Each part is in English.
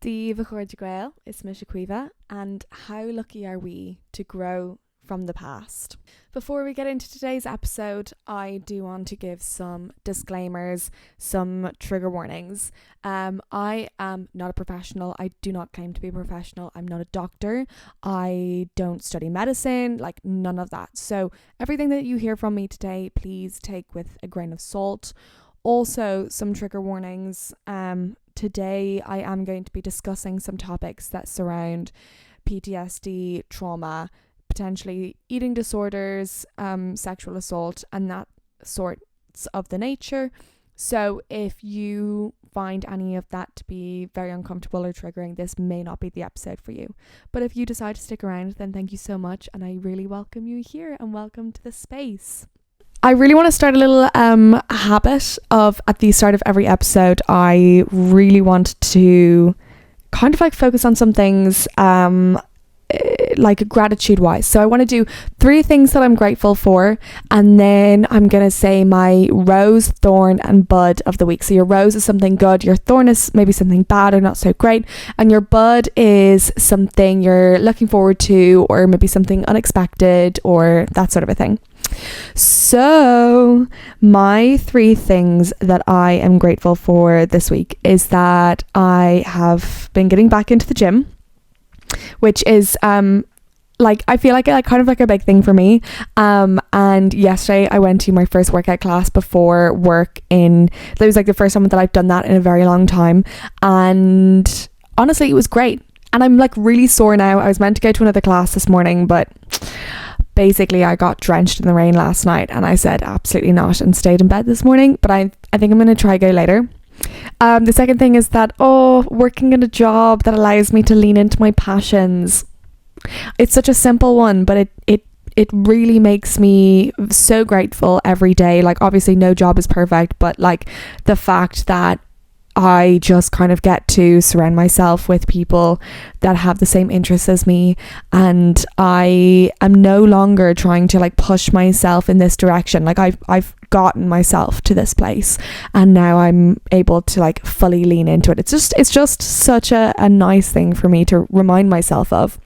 Díomh chuirde gael is Misha Quiva, and how lucky are we to grow from the past? Before we get into today's episode, I do want to give some disclaimers, some trigger warnings. I am not a professional. I do not claim to be a professional. I'm not a doctor. I don't study medicine, like none of that. So everything that you hear from me today, please take with a grain of salt. Also, some trigger warnings. Today I am going to be discussing some topics that surround PTSD, trauma, potentially eating disorders, sexual assault, and that sorts of the nature. So if you find any of that to be very uncomfortable or triggering, this may not be the episode for you. But if you decide to stick around, then thank you so much, and I really welcome you here and welcome to the space. I really want to start a little habit of, at the start of every episode, I really want to kind of like focus on some things like gratitude wise. So I want to do 3 things that I'm grateful for, and then I'm going to say my rose, thorn and bud of the week. So your rose is something good, your thorn is maybe something bad or not so great, and your bud is something you're looking forward to, or maybe something unexpected, or that sort of a thing. So my 3 things that I am grateful for this week is that I have been getting back into the gym, which is like I feel like kind of like a big thing for me. And yesterday I went to my first workout class before work. That was like the first time that I've done that in a very long time, and honestly it was great. And I'm like really sore now. I was meant to go to another class this morning, but basically I got drenched in the rain last night and I said absolutely not and stayed in bed this morning. But I think I'm going to try go later. The second thing is that working in a job that allows me to lean into my passions. It's such a simple one, but it really makes me so grateful every day. Like obviously no job is perfect, but like the fact that I just kind of get to surround myself with people that have the same interests as me, and I am no longer trying to like push myself in this direction. Like I've gotten myself to this place, and now I'm able to like fully lean into it. It's just such a nice thing for me to remind myself of.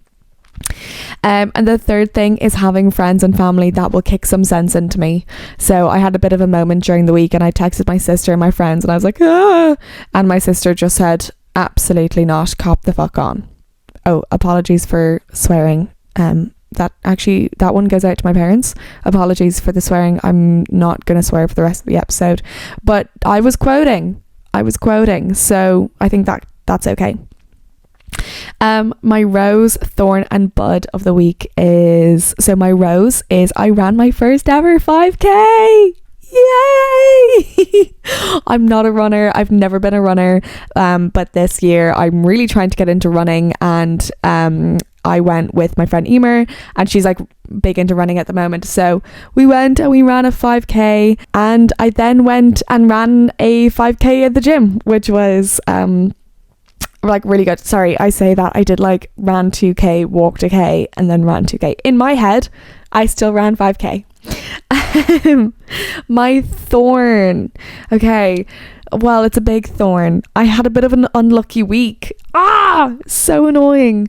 And the third thing is having friends and family that will kick some sense into me. So I had a bit of a moment during the week, and I texted my sister and my friends, and I was like, and my sister just said, absolutely not, cop the fuck on. Oh, apologies for swearing. That one goes out to my parents. Apologies for the swearing. I'm not going to swear for the rest of the episode, but I was quoting, so I think that's okay. My rose, thorn and bud of the week is, so my rose is I ran my first ever 5k. Yay! I'm not a runner. I've never been a runner, but this year I'm really trying to get into running, and I went with my friend Emer, and she's like big into running at the moment. So we went and we ran a 5k, and I then went and ran a 5k at the gym, which was like really good. Sorry, I say that I did like ran 2k, walked a k, and then ran 2k. In my head, I still ran 5k. My thorn. Okay, well, it's a big thorn. I had a bit of an unlucky week. So annoying.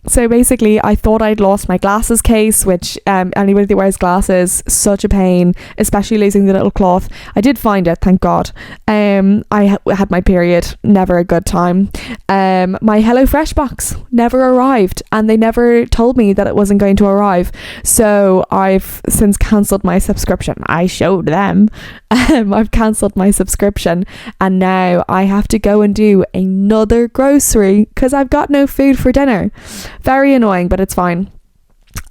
So basically I thought I'd lost my glasses case, which anybody that wears glasses, such a pain, especially losing the little cloth. I did find it, thank God. I had my period, never a good time. My HelloFresh box never arrived, and they never told me that it wasn't going to arrive. So I've since cancelled my subscription. I showed them. I've cancelled my subscription, and now I have to go and do another grocery because I've got no food for dinner. Very annoying, but it's fine.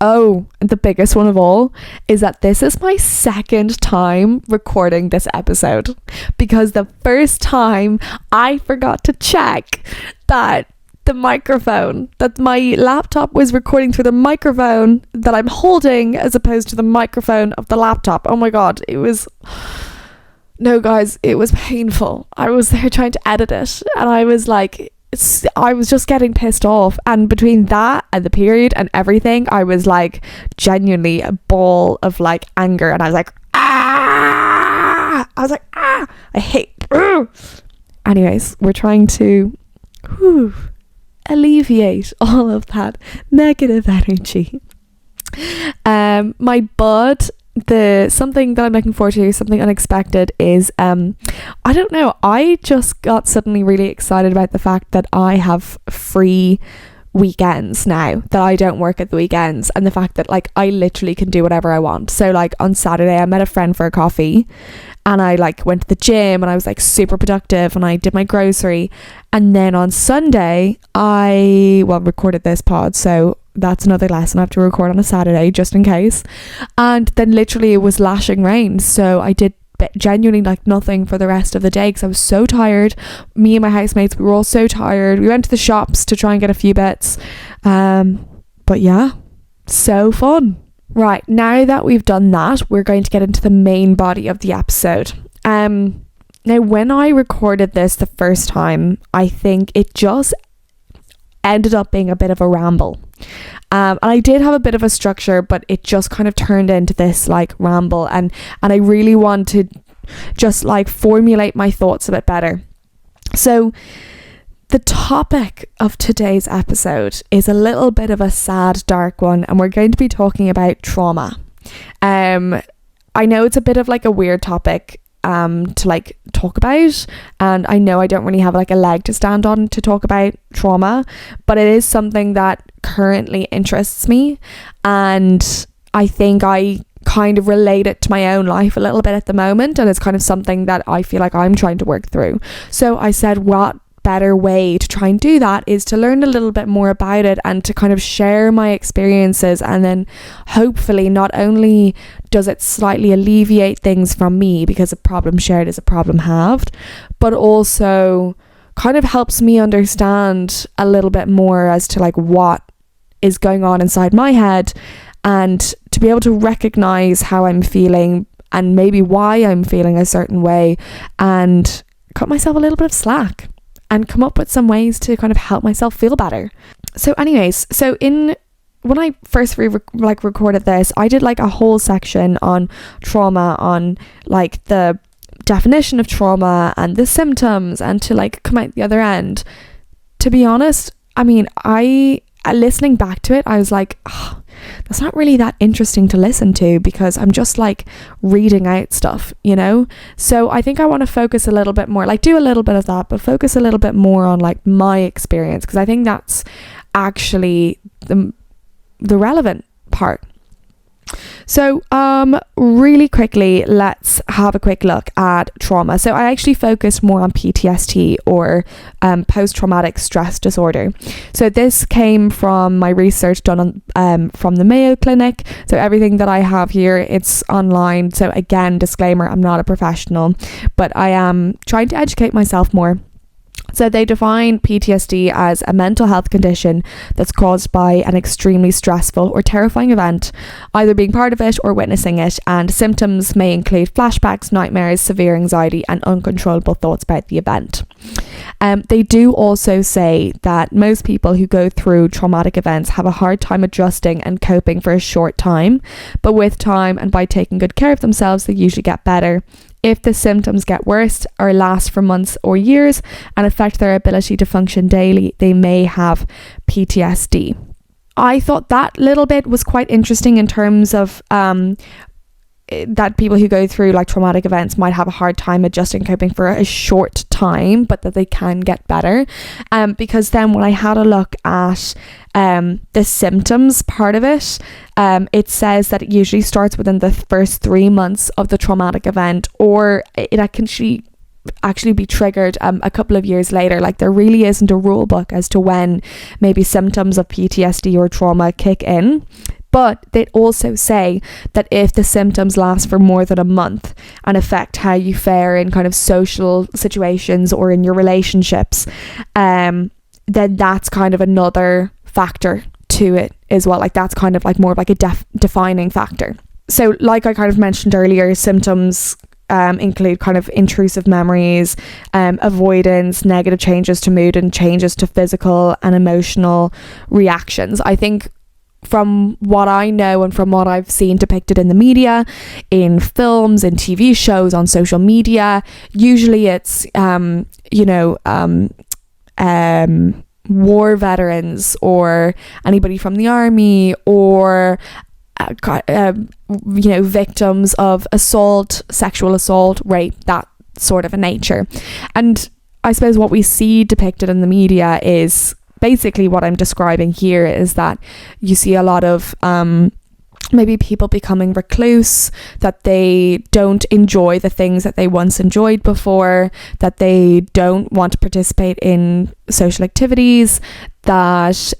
Oh, the biggest one of all is that this is my second time recording this episode, because the first time I forgot to check that the microphone, that my laptop was recording through the microphone that I'm holding as opposed to the microphone of the laptop. Oh my God, no guys, it was painful. I was there trying to edit it, and I was just getting pissed off, and between that and the period and everything, I was like genuinely a ball of like anger, and I was like I hate. Anyways, we're trying to whew, alleviate all of that negative energy. My bud, something that I'm looking forward to, something unexpected, is I don't know, I just got suddenly really excited about the fact that I have free weekends now, that I don't work at the weekends, and the fact that like I literally can do whatever I want. So like on Saturday I met a friend for a coffee, and I like went to the gym, and I was like super productive, and I did my grocery. And then on Sunday I recorded this pod, so that's another lesson. I have to record on a Saturday just in case. And then literally it was lashing rain, so I did genuinely like nothing for the rest of the day because I was so tired. Me and my housemates, we were all so tired. We went to the shops to try and get a few bits, but yeah, so fun. Right, now that we've done that, we're going to get into the main body of the episode. Now when I recorded this the first time, I think it just ended up being a bit of a ramble. And I did have a bit of a structure, but it just kind of turned into this like ramble, and I really want to just like formulate my thoughts a bit better. So the topic of today's episode is a little bit of a sad, dark one, and we're going to be talking about trauma. I know it's a bit of like a weird topic to like talk about, and I know I don't really have like a leg to stand on to talk about trauma, but it is something that currently interests me, and I think I kind of relate it to my own life a little bit at the moment, and it's kind of something that I feel like I'm trying to work through. So I said, what better way to try and do that is to learn a little bit more about it and to kind of share my experiences, and then hopefully not only does it slightly alleviate things from me, because a problem shared is a problem halved, but also kind of helps me understand a little bit more as to like what is going on inside my head, and to be able to recognize how I'm feeling and maybe why I'm feeling a certain way, and cut myself a little bit of slack and come up with some ways to kind of help myself feel better. So anyways, when I first recorded this, I did like a whole section on trauma, on like the definition of trauma and the symptoms, and to like come out the other end. To be honest, I mean, listening back to it, I was like, oh, that's not really that interesting to listen to, because I'm just like reading out stuff, you know? So I think I want to focus a little bit more, like do a little bit of that, but focus a little bit more on like my experience, because I think that's actually the relevant part. So really quickly, let's have a quick look at trauma. So I actually focused more on PTSD, or post-traumatic stress disorder. So this came from my research done on from the Mayo Clinic. So everything that I have here, it's online. So again, disclaimer, I'm not a professional, but I am trying to educate myself more. So they define PTSD as a mental health condition that's caused by an extremely stressful or terrifying event, either being part of it or witnessing it, and symptoms may include flashbacks, nightmares, severe anxiety, and uncontrollable thoughts about the event. They do also say that most people who go through traumatic events have a hard time adjusting and coping for a short time, but with time and by taking good care of themselves, they usually get better. If the symptoms get worse or last for months or years and affect their ability to function daily, they may have PTSD. I thought that little bit was quite interesting in terms of that people who go through like traumatic events might have a hard time adjusting, coping for a short time, but that they can get better. Because then when I had a look at the symptoms part of it, it says that it usually starts within the first 3 months of the traumatic event, or it can actually be triggered a couple of years later. Like there really isn't a rule book as to when maybe symptoms of PTSD or trauma kick in. But they also say that if the symptoms last for more than a month and affect how you fare in kind of social situations or in your relationships, then that's kind of another factor to it as well. Like that's kind of like more of like a defining factor. So like I kind of mentioned earlier, symptoms include kind of intrusive memories, avoidance, negative changes to mood, and changes to physical and emotional reactions. I think from what I know and from what I've seen depicted in the media, in films, in TV shows, on social media, usually it's war veterans or anybody from the army or victims of assault, sexual assault, rape, that sort of a nature. And I suppose what we see depicted in the media is basically what I'm describing here, is that you see a lot of maybe people becoming recluse, that they don't enjoy the things that they once enjoyed before, that they don't want to participate in social activities, that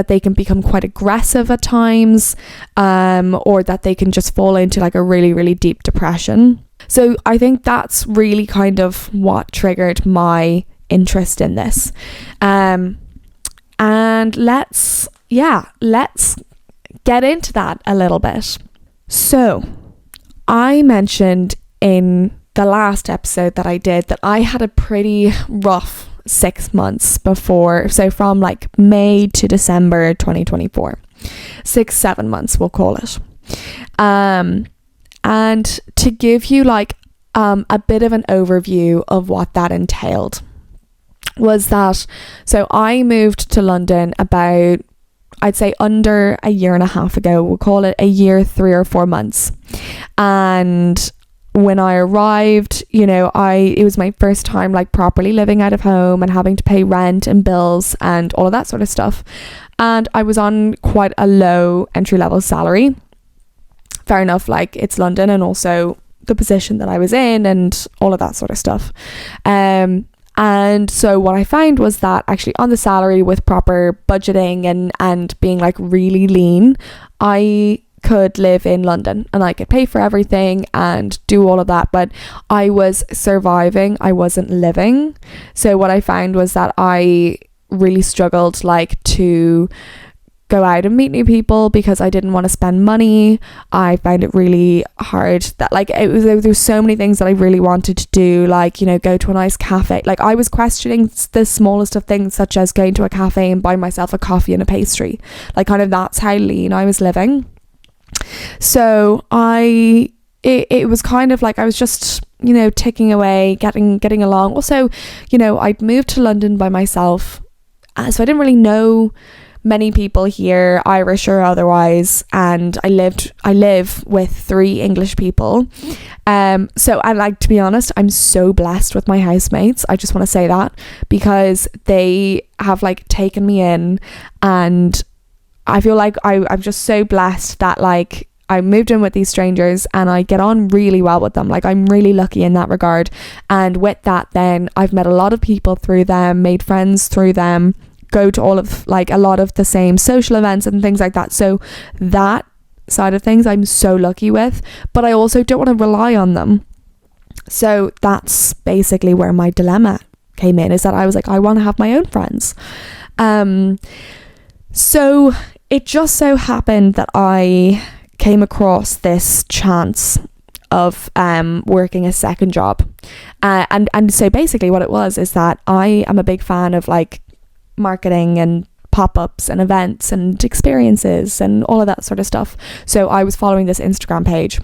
they can become quite aggressive at times, or that they can just fall into like a really, really deep depression. So I think that's really kind of what triggered my interest in this. And let's get into that a little bit. So I mentioned in the last episode that I did that I had a pretty rough 6 months before, so from like May to December 2024, 6-7 months we'll call it. And to give you like a bit of an overview of what that entailed was that, so I moved to London about, I'd say under a year and a half ago. We'll call it a year, 3 or 4 months. And when I arrived, it was my first time like properly living out of home and having to pay rent and bills and all of that sort of stuff. And I was on quite a low entry-level salary. Fair enough, like it's London, and also the position that I was in and all of that sort of stuff. And so what I found was that actually on the salary, with proper budgeting and being like really lean, I could live in London and I could pay for everything and do all of that, but I was surviving, I wasn't living. So what I found was that I really struggled like to go out and meet new people because I didn't want to spend money. I found it really hard that like there was so many things that I really wanted to do, like go to a nice cafe. Like I was questioning the smallest of things, such as going to a cafe and buying myself a coffee and a pastry. Like kind of that's how lean I was living. So it was kind of like I was just ticking away, getting along. Also I'd moved to London by myself, so I didn't really know many people here, Irish or otherwise, and I live with 3 English people. So I like, to be honest, I'm so blessed with my housemates. I just want to say that, because they have like taken me in, and I feel like I'm just so blessed that like I moved in with these strangers and I get on really well with them. Like I'm really lucky in that regard. And with that, then I've met a lot of people through them, made friends through them, go to all of like a lot of the same social events and things like that. So that side of things I'm so lucky with, but I also don't want to rely on them. So that's basically where my dilemma came in, is that I was like, I want to have my own friends. So it just so happened that I came across this chance of working a second job, and so basically what it was is that I am a big fan of like marketing and pop-ups and events and experiences and all of that sort of stuff. So I was following this Instagram page,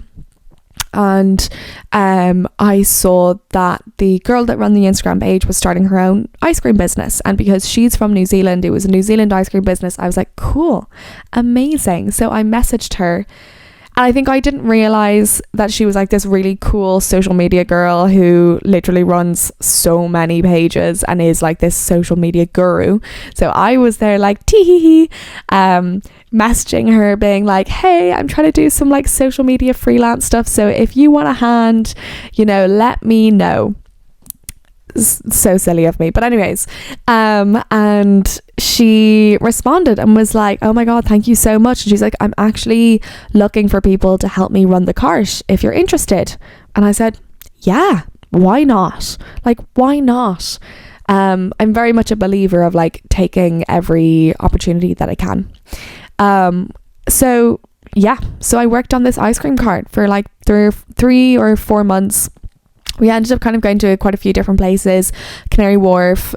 and I saw that the girl that ran the Instagram page was starting her own ice cream business, and because she's from New Zealand, it was a New Zealand ice cream business. I was like, cool, amazing. So I messaged her, and I think I didn't realize that she was like this really cool social media girl who literally runs so many pages and is like this social media guru. So I was there like tee messaging her being like, hey, I'm trying to do some like social media freelance stuff, so if you want a hand, let me know. So silly of me, but anyways, and she responded and was like, oh my god, thank you so much. And she's like, I'm actually looking for people to help me run the cart if you're interested. And I said, yeah, why not? Like, why not? I'm very much a believer of like taking every opportunity that I can. So I worked on this ice cream cart for like 3 or 4 months. We ended up kind of going to quite a few different places: Canary Wharf,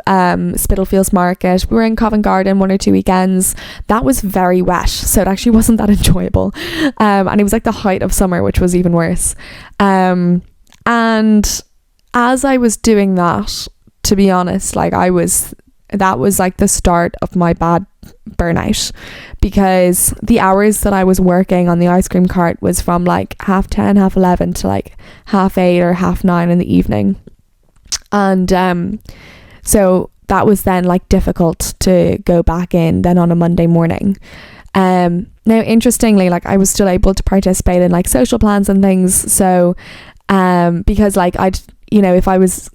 Spitalfields Market. We were in Covent Garden 1 or 2 weekends. That was very wet, so it actually wasn't that enjoyable. And it was like the height of summer, which was even worse. And as I was doing that, to be honest, like I was that was like the start of my bad burnout, because the hours that I was working on the ice cream cart was from like 10:30, 11:30 to like 8:30 or 9:30 in the evening. And so that was then like difficult to go back in then on a Monday morning. Now interestingly, like I was still able to participate in like social plans and things, so because like I'd, you know, if I was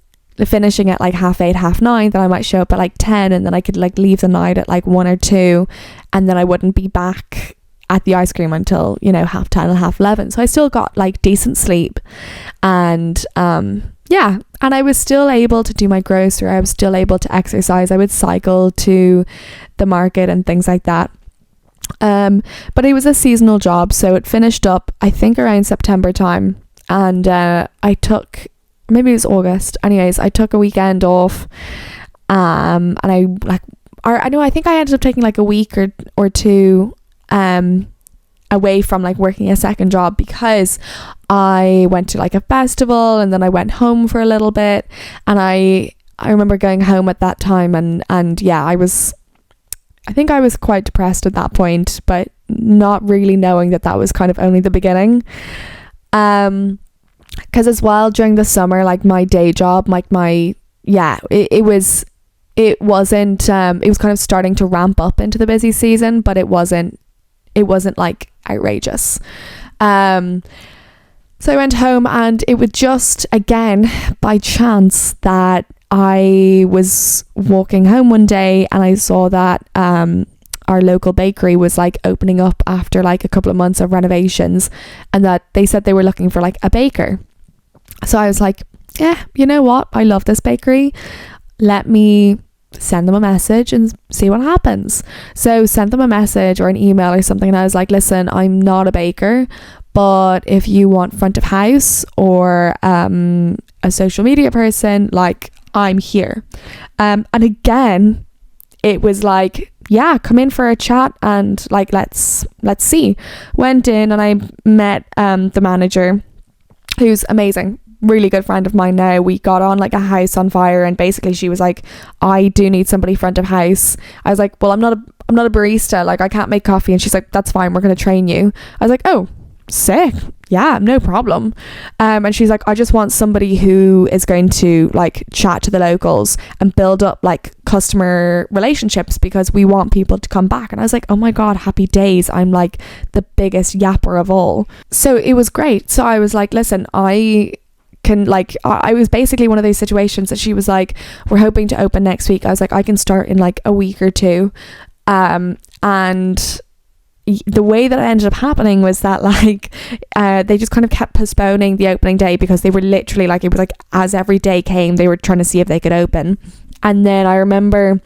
finishing at like 8:30, 9:30, then I might show up at like 10, and then I could like leave the night at like 1 or 2, and then I wouldn't be back at the ice cream until, you know, 10:30 or 11:30. So I still got like decent sleep, and yeah, and I was still able to do my grocery, I was still able to exercise, I would cycle to the market and things like that. But it was a seasonal job, so it finished up I think around September time, and I took, maybe it was August, anyways, I took a weekend off, and I think I ended up taking like a week or two away from like working a second job, because I went to like a festival, and then I went home for a little bit, and I remember going home at that time, and yeah, I think I was quite depressed at that point, but not really knowing that was kind of only the beginning. Because as well, during the summer, like my day job, like it was kind of starting to ramp up into the busy season, but it wasn't like outrageous. So I went home, and it was just, again, by chance, that I was walking home one day, and I saw that our local bakery was like opening up after like a couple of months of renovations, and that they said they were looking for like a baker. So I was like, yeah, you know what, I love this bakery, let me send them a message and see what happens. So sent them a message or an email or something, and I was like, listen, I'm not a baker, but if you want front of house or a social media person, like, I'm here. And again, it was like, yeah, come in for a chat, and like let's see. Went in, and I met the manager, who's amazing, really good friend of mine now. We got on like a house on fire, and basically she was like, I do need somebody front of house. I was like, well, I'm not a barista, like I can't make coffee. And she's like, that's fine, we're going to train you. I was like, oh, sick, yeah, no problem. And she's like, I just want somebody who is going to like chat to the locals and build up like customer relationships, because we want people to come back. And I was like, oh my god, happy days, I'm like the biggest yapper of all. So it was great. So I was like, listen, I was basically one of those situations that she was like, we're hoping to open next week. I was like, I can start in like a week or two. And the way that it ended up happening was that like they just kind of kept postponing the opening day, because they were literally like, it was like as every day came, they were trying to see if they could open. And then I remember,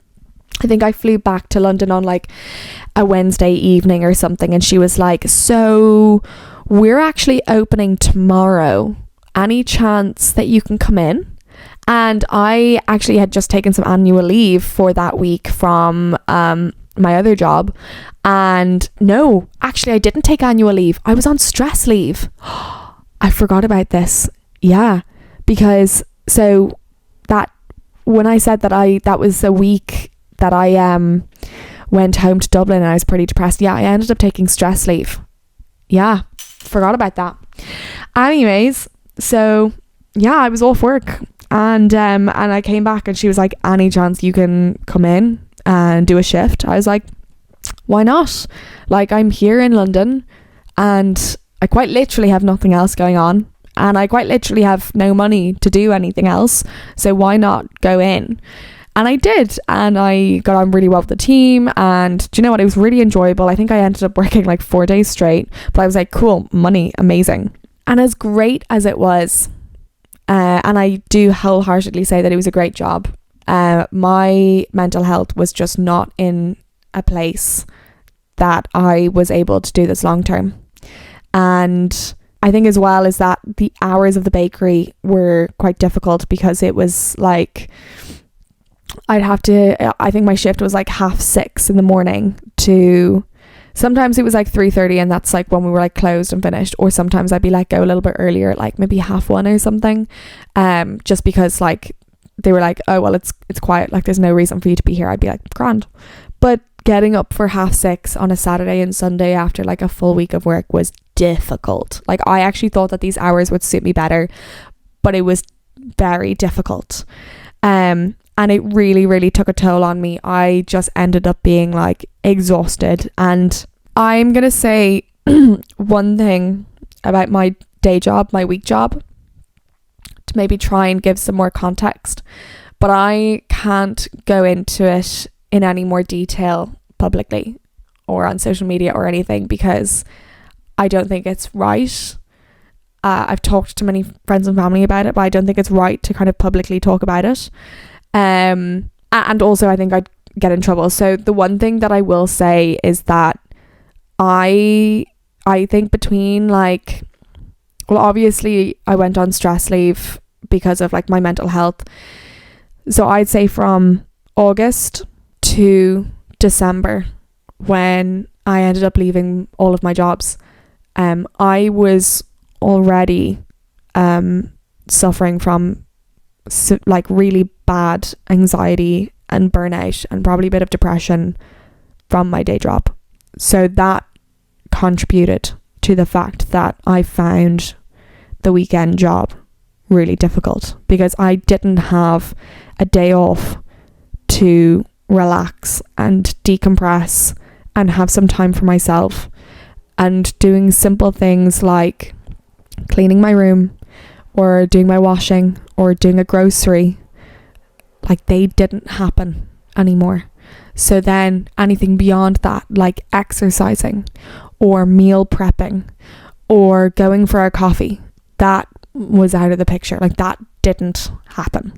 I think I flew back to London on like a Wednesday evening or something, and she was like, so we're actually opening tomorrow, any chance that you can come in? And I actually had just taken some annual leave for that week from my other job, and no, actually I didn't take annual leave, I was on stress leave. I forgot about this. Yeah, because so that when I said that was a week that I went home to Dublin and I was pretty depressed, yeah, I ended up taking stress leave. Yeah, forgot about that. Anyways, so yeah, I was off work, and I came back, and she was like, any chance you can come in and do a shift? I was like, why not? Like, I'm here in London, and I quite literally have nothing else going on, and I quite literally have no money to do anything else, so why not go in? And I did, and I got on really well with the team, and do you know what, it was really enjoyable. I think I ended up working like 4 days straight, but I was like, cool, money, amazing. And as great as it was, and I do wholeheartedly say that it was a great job, my mental health was just not in a place that I was able to do this long term. And I think as well is that the hours of the bakery were quite difficult, because it was like, I think my shift was like 6:30 in the morning to, sometimes it was like 3:30, and that's like when we were like closed and finished, or sometimes I'd be let go a little bit earlier, like maybe 1:30 or something, just because like they were like, oh well, it's quiet, like there's no reason for you to be here, I'd be like, grand. But getting up for 6:30 on a Saturday and Sunday after like a full week of work was difficult. Like I actually thought that these hours would suit me better, but it was very difficult. And it really, really took a toll on me. I just ended up being like exhausted. And I'm gonna say one thing about my day job, my week job, to maybe try and give some more context, but I can't go into it in any more detail publicly or on social media or anything, because I don't think it's right. I've talked to many friends and family about it, but I don't think it's right to kind of publicly talk about it. And also I think I'd get in trouble. So the one thing that I will say is that I think between like, well, obviously I went on stress leave because of like my mental health. So I'd say from August to December, when I ended up leaving all of my jobs, I was already suffering from like really bad anxiety and burnout and probably a bit of depression from my day job. So that contributed to the fact that I found the weekend job really difficult, because I didn't have a day off to relax and decompress and have some time for myself, and doing simple things like cleaning my room or doing my washing or doing a grocery, like they didn't happen anymore. So then anything beyond that, like exercising or meal prepping or going for a coffee, that was out of the picture. Like that didn't happen,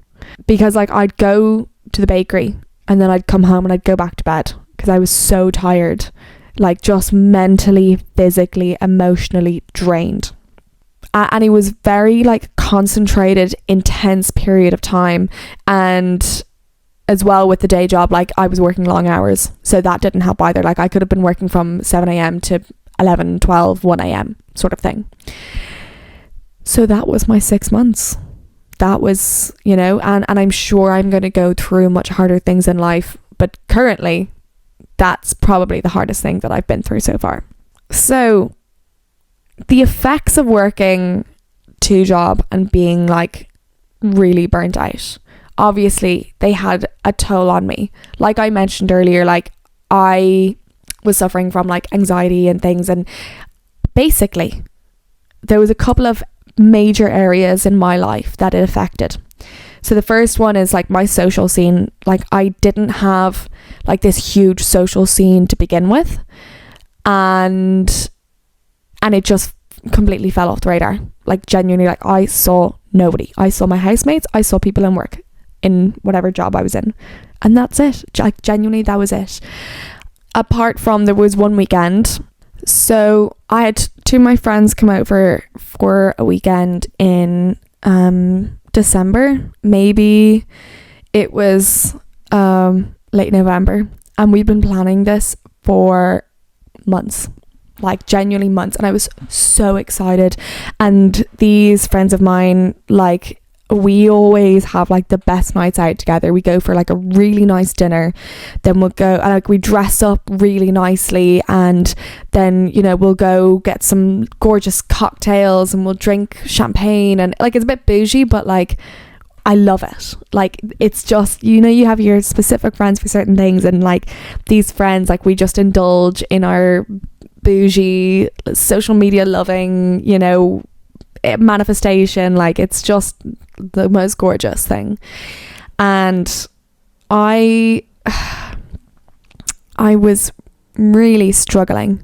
because like I'd go to the bakery and then I'd come home and I'd go back to bed because I was so tired, like just mentally, physically, emotionally drained. And it was very like concentrated, intense period of time. And as well with the day job, like I was working long hours, so that didn't help either. Like I could have been working from 7 a.m. to 11, 12, 1 a.m. sort of thing. So that was my 6 months. That was, you know, and I'm sure I'm going to go through much harder things in life, but currently that's probably the hardest thing that I've been through so far. So the effects of working 2 jobs and being like really burnt out, obviously they had a toll on me. Like I mentioned earlier, like I was suffering from like anxiety and things, and basically there was a couple of major areas in my life that it affected. So the first one is like my social scene. Like I didn't have like this huge social scene to begin with, and it just completely fell off the radar. Like genuinely, like I saw nobody. I saw my housemates, I saw people in work in whatever job I was in, and that's it. Like genuinely, that was it. Apart from, there was one weekend, so I had 2 of my friends come over for a weekend in December. Maybe it was late November, and we've been planning this for months, like genuinely months, and I was so excited. And these friends of mine, like we always have like the best nights out together. We go for like a really nice dinner, then we'll go and like we dress up really nicely, and then, you know, we'll go get some gorgeous cocktails and we'll drink champagne, and like it's a bit bougie, but like I love it. Like it's just, you know, you have your specific friends for certain things, and like these friends, like we just indulge in our bougie, social media loving, you know, manifestation. Like it's just the most gorgeous thing. And I was really struggling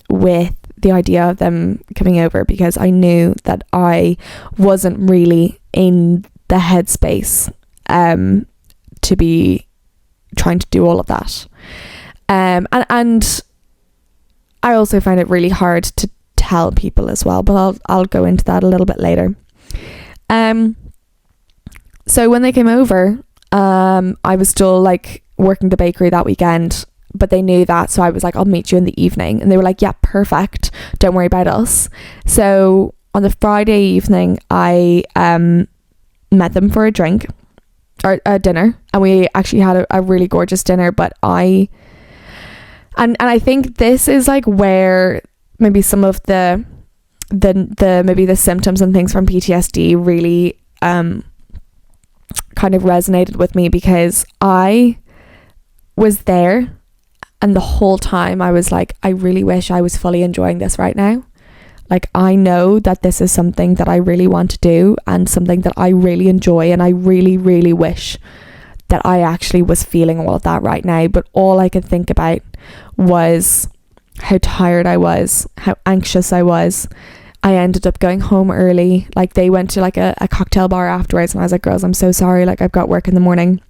with the idea of them coming over, because I knew that I wasn't really in the headspace to be trying to do all of that. And I also find it really hard to tell people as well, but I'll go into that a little bit later. So when they came over, I was still like working the bakery that weekend, but they knew that, so I was like, I'll meet you in the evening, and they were like, yeah, perfect, don't worry about us. So on the Friday evening, I met them for a drink or a dinner, and we actually had a really gorgeous dinner. But I think this is like where maybe some of the maybe the symptoms and things from PTSD really kind of resonated with me, because I was there, and the whole time I was like, I really wish I was fully enjoying this right now. Like, I know that this is something that I really want to do and something that I really enjoy, and I really, really wish that I actually was feeling all of that right now. But all I could think about was how tired I was, how anxious I was. I ended up going home early. Like, they went to like a cocktail bar afterwards, and I was like, girls, I'm so sorry, like I've got work in the morning.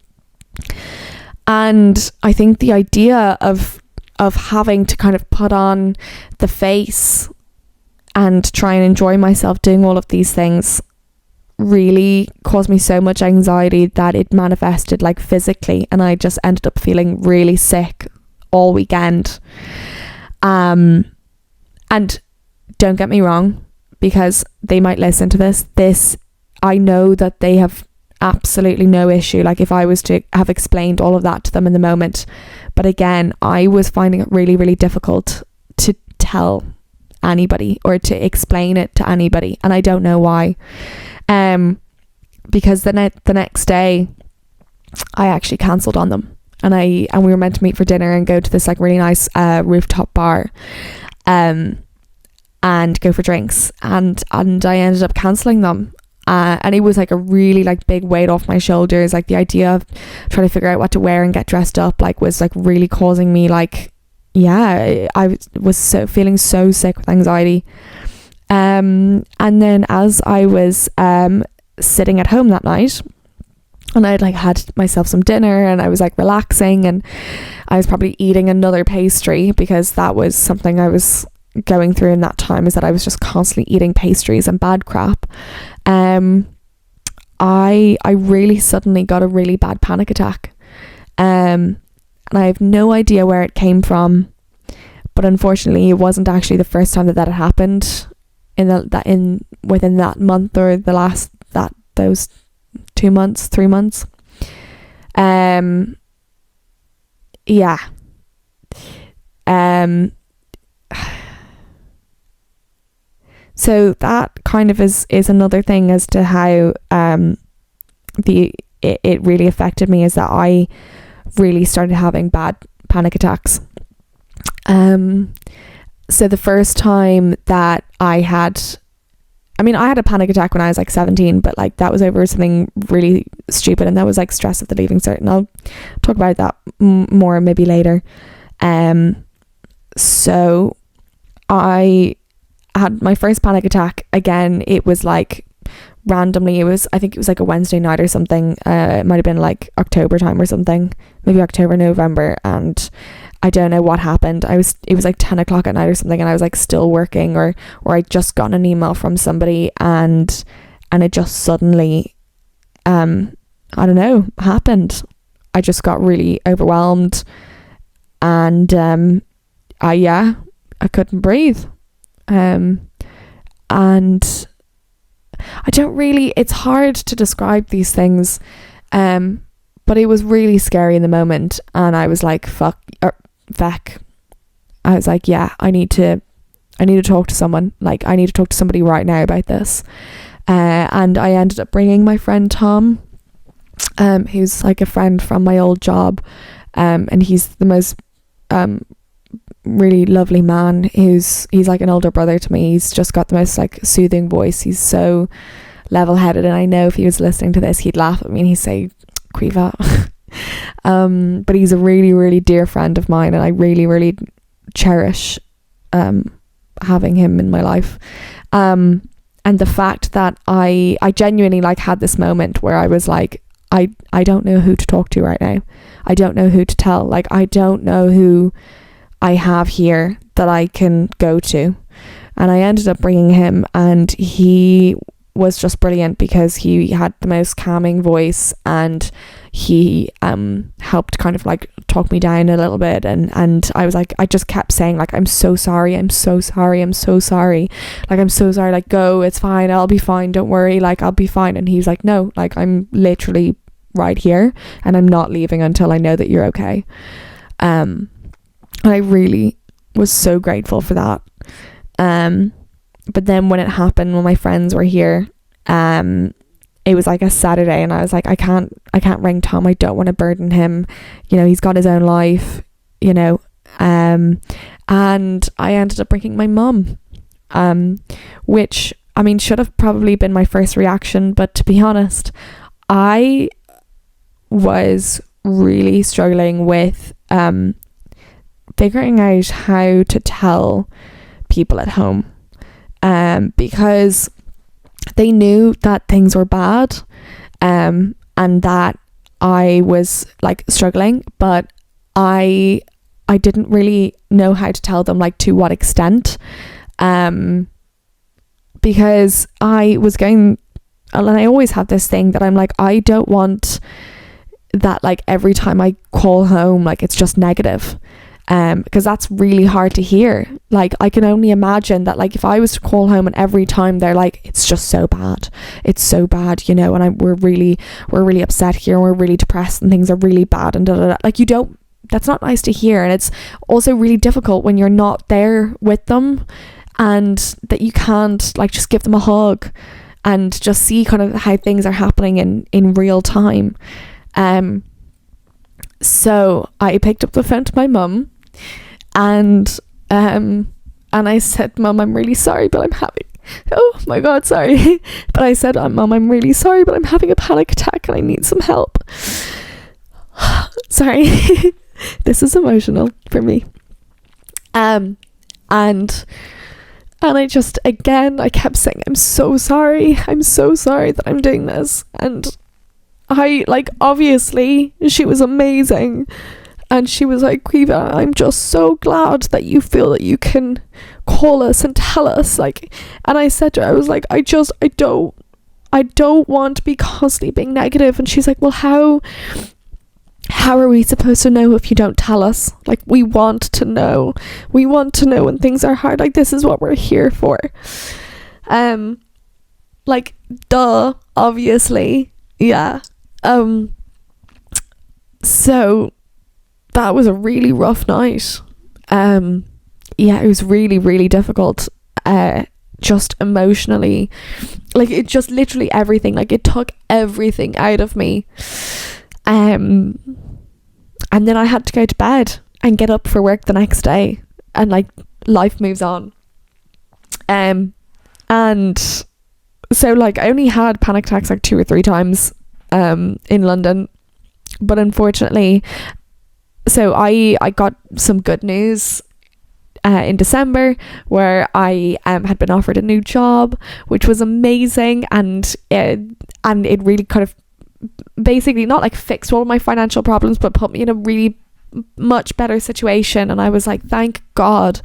And I think the idea of having to kind of put on the face and try and enjoy myself doing all of these things really caused me so much anxiety that it manifested like physically, and I just ended up feeling really sick all weekend. And don't get me wrong, because they might listen to this, I know that they have absolutely no issue, like if I was to have explained all of that to them in the moment. But again, I was finding it really, really difficult to tell anybody or to explain it to anybody, and I don't know why. Because the next day I actually cancelled on them, and we were meant to meet for dinner and go to this like really nice rooftop bar and go for drinks, and I ended up cancelling them. And it was like a really like big weight off my shoulders. Like, the idea of trying to figure out what to wear and get dressed up like was like really causing me like, yeah, I was feeling so sick with anxiety. And then as I was sitting at home that night, and I'd like had myself some dinner, and I was like relaxing, and I was probably eating another pastry, because that was something I was going through in that time, is that I was just constantly eating pastries and bad crap. I really suddenly got a really bad panic attack, and I have no idea where it came from, but unfortunately it wasn't actually the first time that had happened within that month, or those 2 months, 3 months. Yeah. So that kind of is another thing as to how it really affected me, is that I really started having bad panic attacks. So the first time that I had a panic attack when I was like 17, but like that was over something really stupid, and that was like stress of the Leaving Cert, and I'll talk about that more maybe later. So I had my first panic attack again. It was like randomly, I think it was like a Wednesday night or something. It might have been like October time or something, maybe October, November, and I don't know what happened. It was like 10 o'clock at night or something, and I was like still working, or I'd just gotten an email from somebody, and it just suddenly I don't know, happened. I just got really overwhelmed, and I couldn't breathe. And I don't really, it's hard to describe these things, but it was really scary in the moment, and I was like, feck. I was like, yeah, I need to talk to someone. Like, I need to talk to somebody right now about this. And I ended up bringing my friend Tom, who's like a friend from my old job, and he's the most really lovely man. He's like an older brother to me. He's just got the most like soothing voice. He's so level-headed, and I know if he was listening to this, he'd laugh at me and he'd say Quiva. But he's a really, really dear friend of mine, and I really, really cherish having him in my life. And the fact that I genuinely like had this moment where I was like, I don't know who to talk to right now. I don't know who to tell. Like, I don't know who I have here that I can go to. And I ended up bringing him, and he was just brilliant because he had the most calming voice, and he helped kind of like talk me down a little bit, and I was like, I just kept saying like, I'm so sorry, I'm so sorry, I'm so sorry, like I'm so sorry, like go, it's fine, I'll be fine, don't worry, like I'll be fine. And he's like, no, like I'm literally right here and I'm not leaving until I know that you're okay. And I really was so grateful for that. But then when it happened, when my friends were here, it was like a Saturday, and I was like, I can't ring Tom, I don't want to burden him, you know, he's got his own life, you know. And I ended up bringing my mum, which, I mean, should have probably been my first reaction, but to be honest, I was really struggling with figuring out how to tell people at home, because they knew that things were bad, and that I was like struggling, but I didn't really know how to tell them, like to what extent, because I was going, and I always have this thing that I'm like, I don't want that like every time I call home, like it's just negative, because that's really hard to hear. Like I can only imagine that, like if I was to call home and every time they're like, it's just so bad, it's so bad, you know, and we're really upset here, and we're really depressed and things are really bad, and da, da, da. Like you don't, that's not nice to hear. And it's also really difficult when you're not there with them, and that you can't like just give them a hug and just see kind of how things are happening in real time. So I picked up the phone to my mum, and I said, Mum, I'm really sorry, but I'm having, oh my God, sorry. But I said, Mum, I'm really sorry, but I'm having a panic attack and I need some help. Sorry. This is emotional for me. And I just, again, I kept saying, I'm so sorry that I'm doing this. And I, like, obviously she was amazing, and she was like, Quiva, I'm just so glad that you feel that you can call us and tell us, like. And I said to her, I was like, I don't want to be constantly being negative. And she's like, well, how are we supposed to know if you don't tell us? Like, we want to know when things are hard. Like, this is what we're here for. Like, duh, obviously. Yeah. So that was a really rough night. Yeah, it was really, really difficult, just emotionally. Like, it just literally everything, like it took everything out of me. And then I had to go to bed and get up for work the next day, and like life moves on. And so like I only had panic attacks like 2 or 3 times in London, but unfortunately, so I got some good news in December, where I had been offered a new job, which was amazing, and it really kind of basically not like fixed all of my financial problems, but put me in a really much better situation. And I was like, thank God,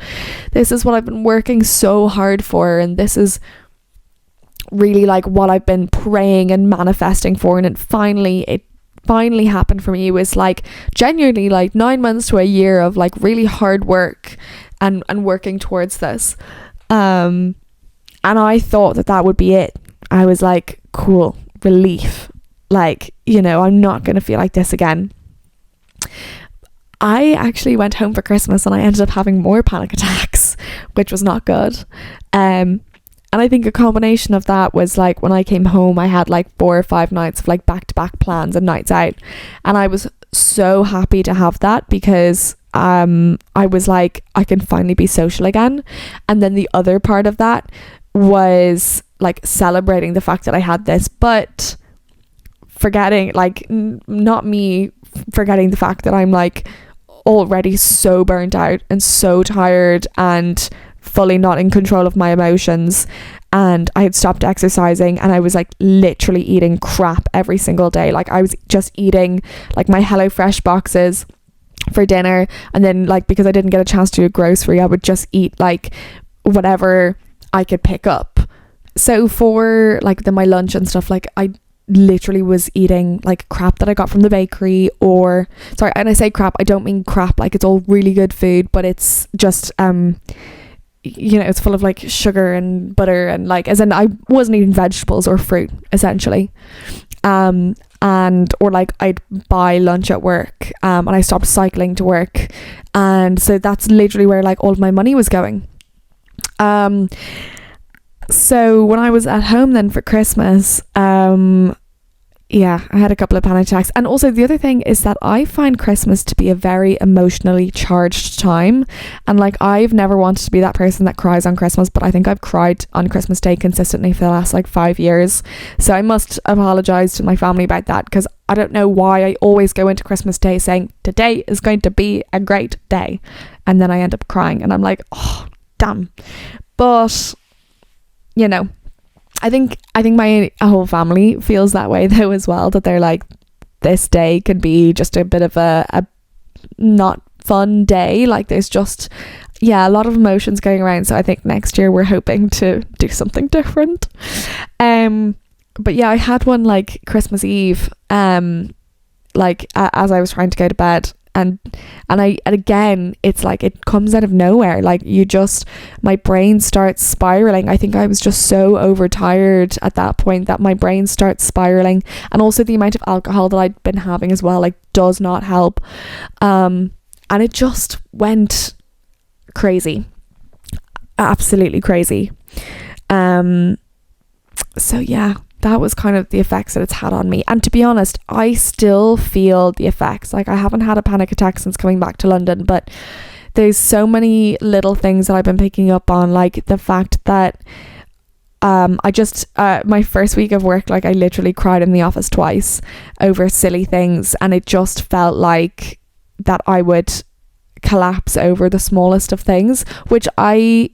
this is what I've been working so hard for, and this is really like what I've been praying and manifesting for. And it finally happened for me. It was like genuinely like 9 months to a year of like really hard work and working towards this, and I thought that would be it. I was like, cool, relief, like, you know, I'm not gonna feel like this again. I actually went home for Christmas and I ended up having more panic attacks, which was not good. And I think a combination of that was like, when I came home, I had like 4 or 5 nights of like back-to-back plans and nights out, and I was so happy to have that, because I was like, I can finally be social again. And then the other part of that was like celebrating the fact that I had this, but forgetting, like, not me forgetting the fact that I'm like already so burnt out and so tired and fully not in control of my emotions. And I had stopped exercising, and I was like literally eating crap every single day. Like, I was just eating like my HelloFresh boxes for dinner, and then like, because I didn't get a chance to do a grocery, I would just eat like whatever I could pick up. So for like my lunch and stuff, like I literally was eating like crap that I got from the bakery, or sorry, and I say crap, I don't mean crap, like it's all really good food, but it's just it's full of like sugar and butter, and like, as in I wasn't eating vegetables or fruit essentially. And or like I'd buy lunch at work, and I stopped cycling to work, and so that's literally where like all of my money was going. So when I was at home then for Christmas, I had a couple of panic attacks. And also the other thing is that I find Christmas to be a very emotionally charged time, and like I've never wanted to be that person that cries on Christmas, but I think I've cried on Christmas Day consistently for the last like 5 years. So I must apologize to my family about that, because I don't know why I always go into Christmas Day saying today is going to be a great day, and then I end up crying and I'm like, oh damn. But I think my whole family feels that way though as well, that they're like, this day can be just a bit of a not fun day. Like there's just a lot of emotions going around. So I think next year we're hoping to do something different. But yeah, I had one like Christmas Eve, like as I was trying to go to bed, and again, it's like it comes out of nowhere. Like my brain starts spiraling. I think I was just so overtired at that point that my brain starts spiraling, and also the amount of alcohol that I'd been having as well, like, does not help. And it just went crazy, absolutely crazy. So yeah, that was kind of the effects that it's had on me. And to be honest, I still feel the effects. Like, I haven't had a panic attack since coming back to London, but there's so many little things that I've been picking up on, like the fact that my first week of work, like I literally cried in the office twice over silly things, and it just felt like that I would collapse over the smallest of things, which I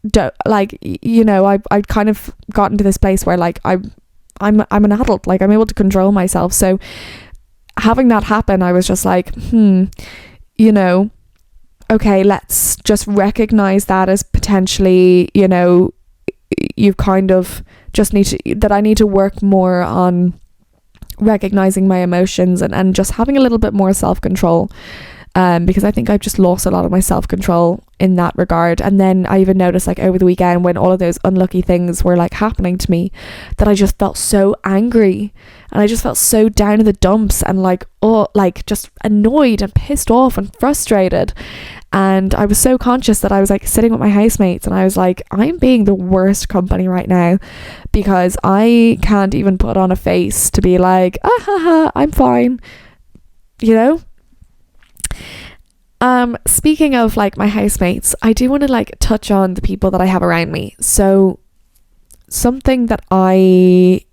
don't like. I've kind of gotten to this place where like I'm an adult, like I'm able to control myself. So having that happen, I was just like, okay, let's just recognize that as potentially, you've kind of just I need to work more on recognizing my emotions and just having a little bit more self-control. Because I think I've just lost a lot of my self-control in that regard. And then I even noticed, like, over the weekend when all of those unlucky things were like happening to me, that I just felt so angry, and I just felt so down in the dumps, and like, just annoyed and pissed off and frustrated. And I was so conscious that I was like sitting with my housemates, and I was like, I'm being the worst company right now, because I can't even put on a face to be like, I'm fine, Speaking of like my housemates, I do want to like touch on the people that I have around me. So something that I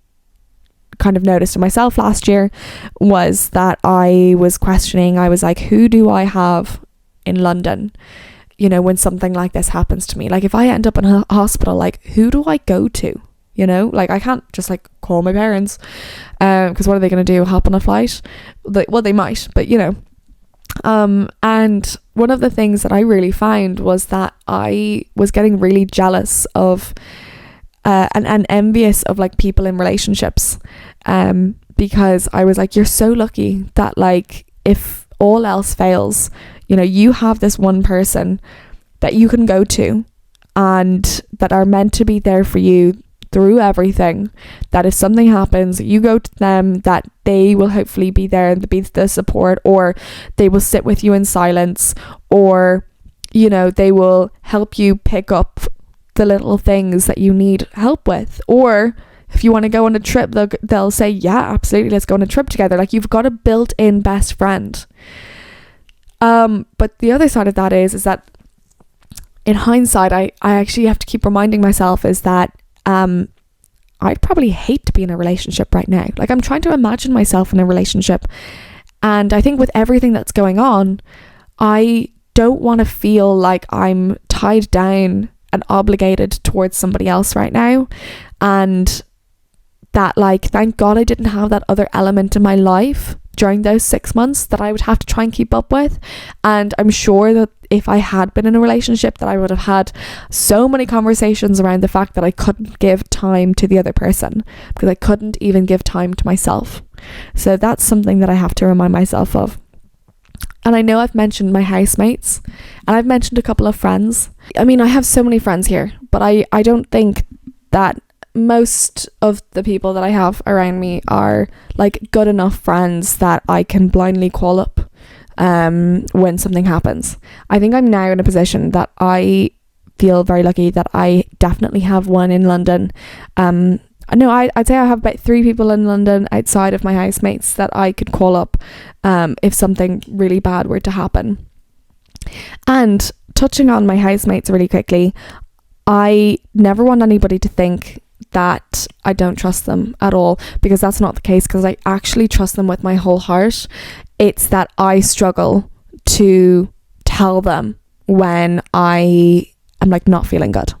kind of noticed in myself last year was that I was questioning, I was like, who do I have in London, when something like this happens to me? Like, if I end up in a hospital, like, who do I go to? Like, I can't just like call my parents, because what are they going to do, hop on a flight? They might, but and one of the things that I really found was that I was getting really jealous of and envious of like people in relationships, because I was like, you're so lucky that like if all else fails, you have this one person that you can go to and that are meant to be there for you through everything, that if something happens, you go to them, that they will hopefully be there and be the support, or they will sit with you in silence, or they will help you pick up the little things that you need help with, or if you want to go on a trip, they'll say, yeah, absolutely, let's go on a trip together. Like, you've got a built-in best friend. But the other side of that is that in hindsight, I actually have to keep reminding myself is that I'd probably hate to be in a relationship right now. Like, I'm trying to imagine myself in a relationship, and I think with everything that's going on, I don't want to feel like I'm tied down and obligated towards somebody else right now, and that, like, thank God I didn't have that other element in my life during those 6 months that I would have to try and keep up with. And I'm sure that if I had been in a relationship, that I would have had so many conversations around the fact that I couldn't give time to the other person, because I couldn't even give time to myself. So that's something that I have to remind myself of. And I know I've mentioned my housemates, and I've mentioned a couple of friends. I mean, I have so many friends here, but I don't think that most of the people that I have around me are like good enough friends that I can blindly call up when something happens. I think I'm now in a position that I feel very lucky that I definitely have one in London. No, I'd say I have about 3 people in London outside of my housemates that I could call up if something really bad were to happen. And touching on my housemates really quickly, I never want anybody to think that I don't trust them at all, because that's not the case, because I actually trust them with my whole heart. It's that I struggle to tell them when I am like not feeling good.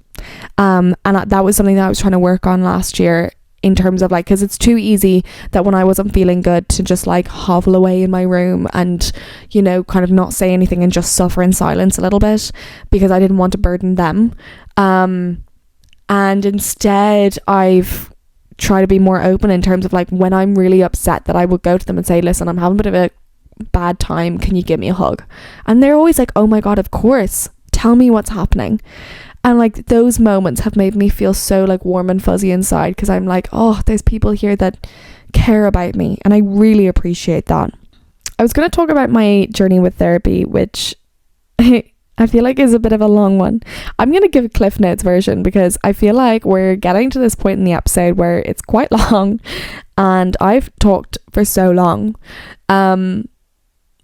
And that was something that I was trying to work on last year, in terms of like, because it's too easy that when I wasn't feeling good to just like hovel away in my room and, you know, kind of not say anything and just suffer in silence a little bit, because I didn't want to burden them. And instead I've tried to be more open in terms of like, when I'm really upset, that I would go to them and say, listen, I'm having a bit of a bad time, can you give me a hug? And they're always like, oh my god, of course, tell me what's happening. And like, those moments have made me feel so like warm and fuzzy inside, because I'm like, oh, there's people here that care about me, and I really appreciate that. I was going to talk about my journey with therapy, which I feel like is a bit of a long one. I'm going to give a Cliff Notes version, because I feel like we're getting to this point in the episode where it's quite long and I've talked for so long.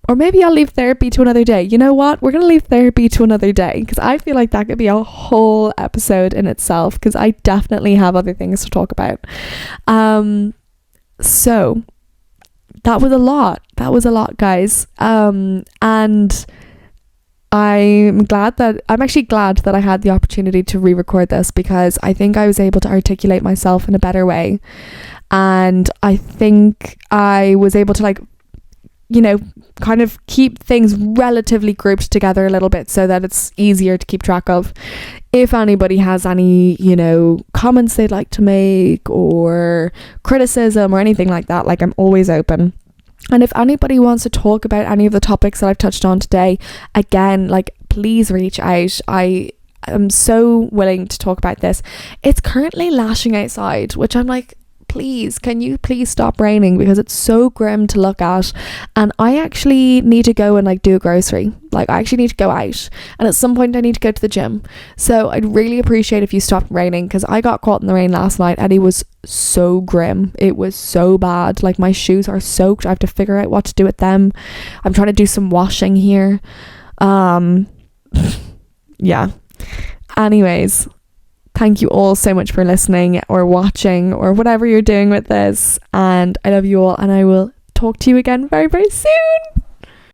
Or maybe I'll leave therapy to another day. You know what? We're going to leave therapy to another day, because I feel like that could be a whole episode in itself, because I definitely have other things to talk about. So that was a lot. That was a lot, guys. And I'm actually glad that I had the opportunity to re-record this, because I think I was able to articulate myself in a better way. And I think I was able to like, you know, kind of keep things relatively grouped together a little bit, so that it's easier to keep track of. If anybody has any, you know, comments they'd like to make, or criticism or anything like that, like, I'm always open. And if anybody wants to talk about any of the topics that I've touched on today, again, like, please reach out. I am so willing to talk about this. It's currently lashing outside, which I'm like, please, can you please stop raining, because it's so grim to look at. And I actually need to go and like do a grocery. Like, I actually need to go out, and at some point I need to go to the gym. So I'd really appreciate if you stopped raining, because I got caught in the rain last night and it was so grim. It was so bad. Like, my shoes are soaked. I have to figure out what to do with them. I'm trying to do some washing here. Yeah. Anyways, thank you all so much for listening or watching or whatever you're doing with this. And I love you all, and I will talk to you again very, very soon.